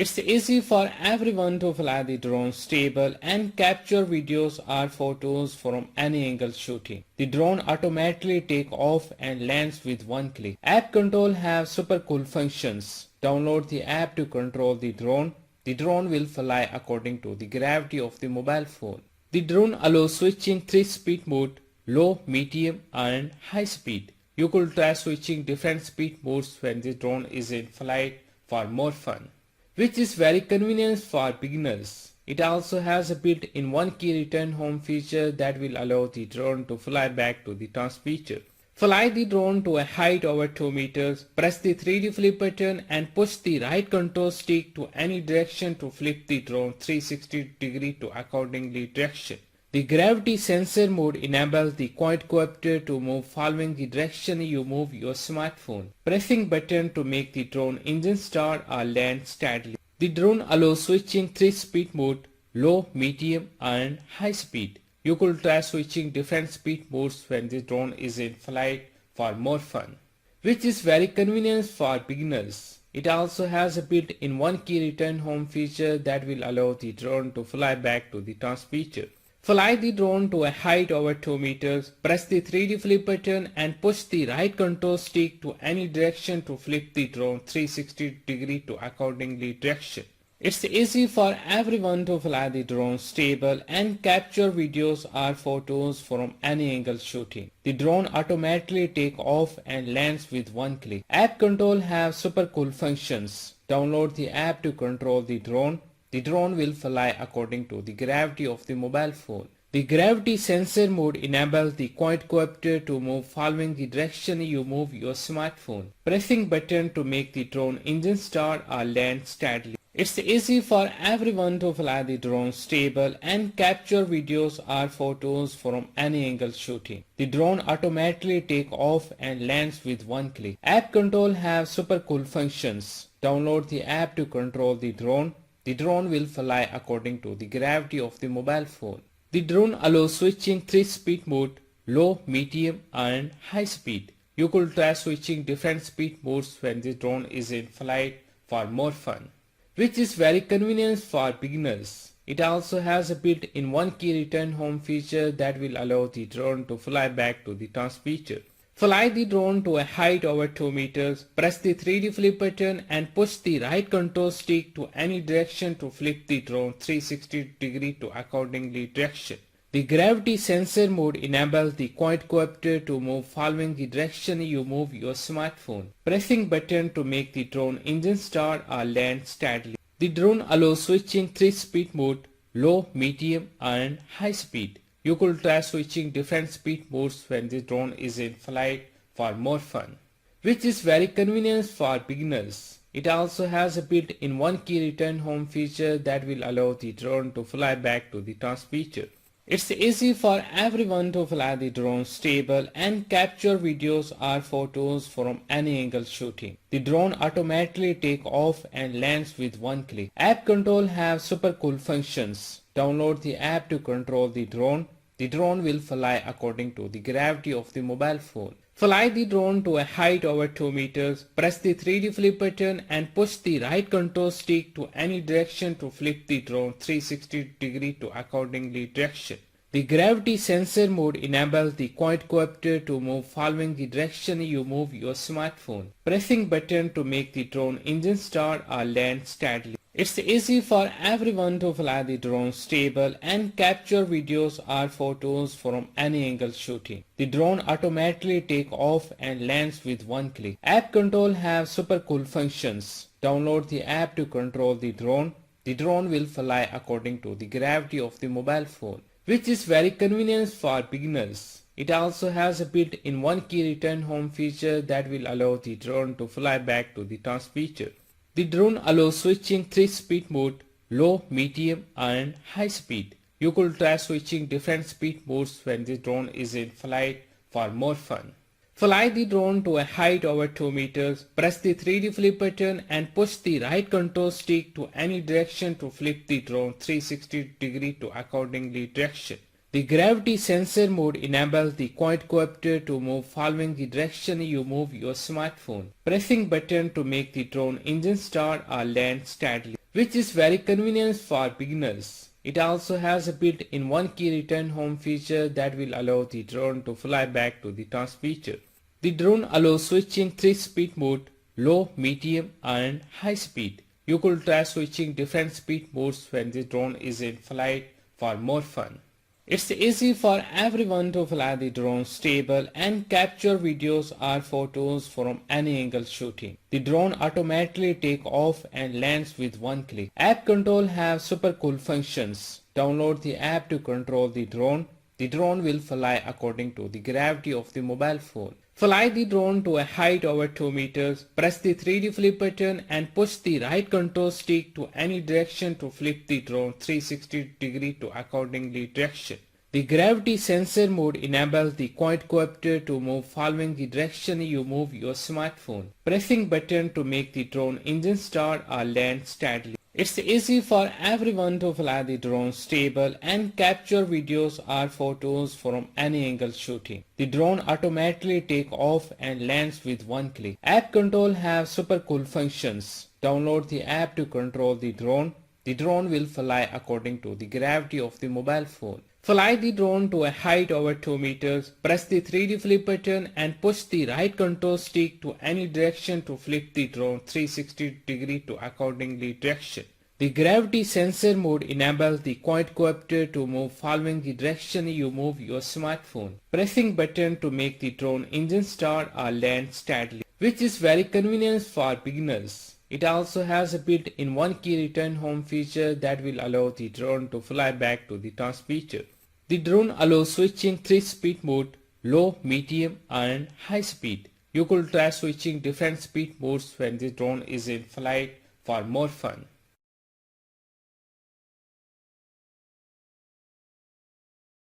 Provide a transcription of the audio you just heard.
It's easy for everyone to fly the drone stable and capture videos or photos from any angle shooting. The drone automatically take off and lands with one click. App control have super cool functions. Download the app to control the drone. The drone will fly according to the gravity of the mobile phone. The drone allows switching 3-speed mode, low, medium and high speed. You could try switching different speed modes when the drone is in flight for more fun, which is very convenient for beginners. It also has a built-in one-key return home feature that will allow the drone to fly back to the transmitter. Fly the drone to a height over 2 meters, press the 3D flip button and push the right control stick to any direction to flip the drone 360 degree to accordingly direction. The gravity sensor mode enables the quadcopter to move following the direction you move your smartphone. Pressing button to make the drone engine start or land steadily. The drone allows switching 3-speed mode, low, medium and high speed. You could try switching different speed modes when the drone is in flight for more fun, which is very convenient for beginners. It also has a built-in one-key return home feature that will allow the drone to fly back to the transmitter. Fly the drone to a height over 2 meters, press the 3D flip button and push the right control stick to any direction to flip the drone 360 degree to accordingly direction. It's easy for everyone to fly the drone stable and capture videos or photos from any angle shooting. The drone automatically take off and lands with one click. App control have super cool functions. Download the app to control the drone. The drone will fly according to the gravity of the mobile phone. The gravity sensor mode enables the quadcopter to move following the direction you move your smartphone. Pressing button to make the drone engine start or land steadily. It's easy for everyone to fly the drone stable and capture videos or photos from any angle shooting. The drone automatically take off and lands with one click. App control have super cool functions. Download the app to control the drone. The drone will fly according to the gravity of the mobile phone. The drone allows switching 3-speed mode, low, medium and high speed. You could try switching different speed modes when the drone is in flight for more fun, which is very convenient for beginners. It also has a built-in one-key return home feature that will allow the drone to fly back to the transmitter. Fly the drone to a height over 2 meters, press the 3D flip button and push the right control stick to any direction to flip the drone 360 degree to accordingly direction. The gravity sensor mode enables the quadcopter to move following the direction you move your smartphone. Pressing button to make the drone engine start or land steadily. The drone allows switching 3-speed mode, low, medium and high speed. You could try switching different speed modes when the drone is in flight for more fun, which is very convenient for beginners. It also has a built-in one-key return home feature that will allow the drone to fly back to the transmitter. It's easy for everyone to fly the drone stable and capture videos or photos from any angle shooting. The drone automatically take off and lands with one click. App control have super cool functions. Download the app to control the drone. The drone will fly according to the gravity of the mobile phone. Fly the drone to a height over 2 meters, press the 3D flip button and push the right control stick to any direction to flip the drone 360 degree to accordingly direction. The gravity sensor mode enables the quadcopter to move following the direction you move your smartphone. Pressing button to make the drone engine start or land steadily. It's easy for everyone to fly the drone stable and capture videos or photos from any angle shooting. The drone automatically take off and lands with one click. App control have super cool functions. Download the app to control the drone. The drone will fly according to the gravity of the mobile phone, which is very convenient for beginners. It also has a built-in one-key return home feature that will allow the drone to fly back to the transmitter. The drone allows switching 3-speed mode, low, medium and high speed. You could try switching different speed modes when the drone is in flight for more fun. Fly the drone to a height over 2 meters, press the 3D flip button and push the right control stick to any direction to flip the drone 360 degree to accordingly direction. The gravity sensor mode enables the quadcopter to move following the direction you move your smartphone. Pressing button to make the drone engine start or land steadily. which is very convenient for beginners. It also has a built-in one-key return home feature that will allow the drone to fly back to the transmitter. The drone allows switching 3 speed mode: low, medium and high speed. You could try switching different speed modes when the drone is in flight for more fun. It's easy for everyone to fly the drone stable and capture videos or photos from any angle shooting. The drone automatically takes off and lands with one click. App control have super cool functions. Download the app to control the drone. The drone will fly according to the gravity of the mobile phone. Fly the drone to a height over 2 meters. Press the 3D flip button and push the right control stick to any direction to flip the drone 360 degree to accordingly direction. The gravity sensor mode enables the quadcopter to move following the direction you move your smartphone. Pressing button to make the drone engine start or land steadily. It's easy for everyone to fly the drone stable and capture videos or photos from any angle shooting. The drone automatically takes off and lands with one click. App control have super cool functions. Download the app to control the drone. The drone will fly according to the gravity of the mobile phone. Fly the drone to a height over 2 meters. Press the 3D flip button and push the right control stick to any direction to flip the drone 360 degree to accordingly direction. The gravity sensor mode enables the quadcopter to move following the direction you move your smartphone. Pressing button to make the drone engine start or land steadily, which is very convenient for beginners. It also has a built-in one-key return home feature that will allow the drone to fly back to the transmitter. The drone allows switching 3 speed mode: low, medium and high speed. You could try switching different speed modes when the drone is in flight for more fun.